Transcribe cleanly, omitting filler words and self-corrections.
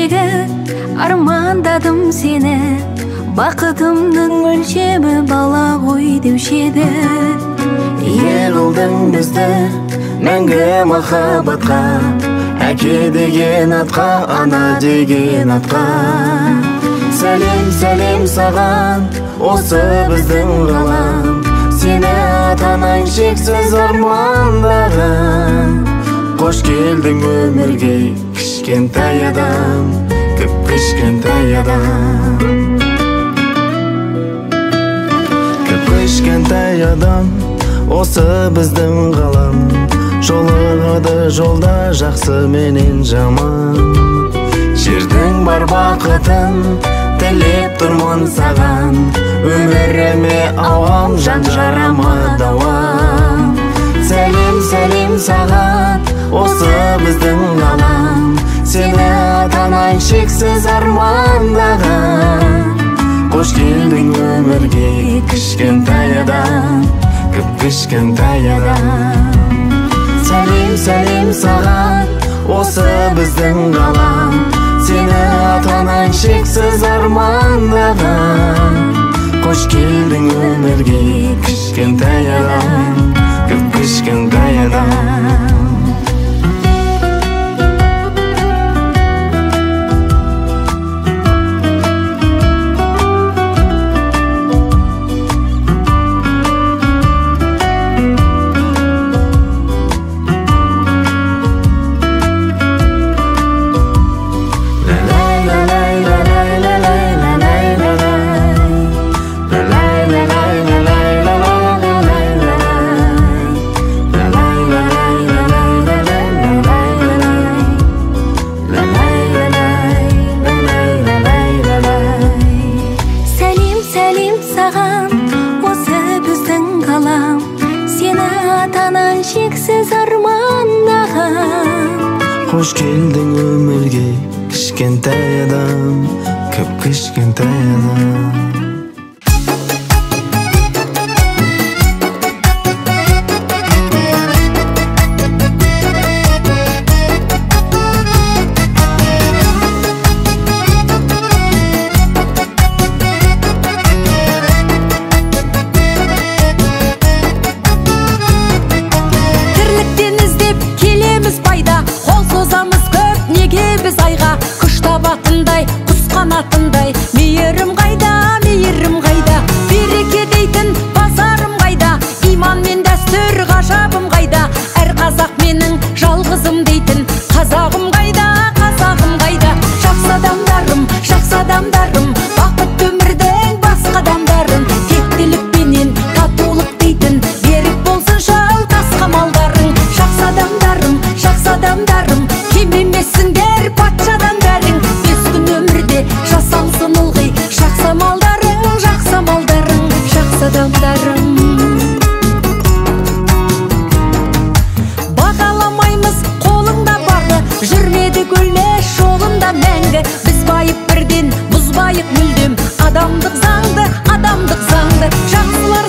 жігіт, армандаdım сені. Бақытымның өлшемі бала ғой деуші еді. Ие қылдың бізді мәңгі махаббатқа, әке деген атқа, ана деген атқа. Сәлем, сәлем саған, осы біздің ғалам. Сені ата-анаң шексіз армандаған. Қош келдің өмірге, кішкентай адам, кіп-кішкентай адам. Кішкентай адам, осы біздің ғалам. Жолығады жолда жақсы менен жаман. Жердің бар бақытын тілеп тұрмын саған. Өміріме ауам, жан жарама дауам. Сәлем, сәлем саған, осы біздің ғалам. Сені ата-анаң шексіз армандаған. Қош келдің өмірге, кішкентай адам, кіп-кішкентай адам. Сәлем, сәлем саған, осы біздің ғалам. Сені ата-анаң шексіз армандаған. Қош келдің өмірге, кішкентай адам, кіп-кішкентай адам. Шексіз армандаған. Қош келдің өмірге, кішкентай адам, кіп-кішкентай адам. Құс қанатындай, мейірім қайда, мейірім қайда. Береке дейтін базарым қайда, иман мен дәстүр ғажабым қайда. Әр қазақ менің жалғызым дейтін қазағым қайда, қазағым қайда. Жақсы адамдарым, бақытты өмірдің басқа адамдарын. Тектілікпенен татулық дейтін берік болсын жалтас қамалдарың. Жақсы адамдарым, кем емессіңдер патшадан бәрің. Жасалсын ылғи жақсы малдарың, жақсы адамдарың. Бағаламаймыз қолыңда барды, жүрмедік өлмес жолында мәңгі. Біз байып бірден, бұзбайық мүлдем адамдық заңды. Жақсылар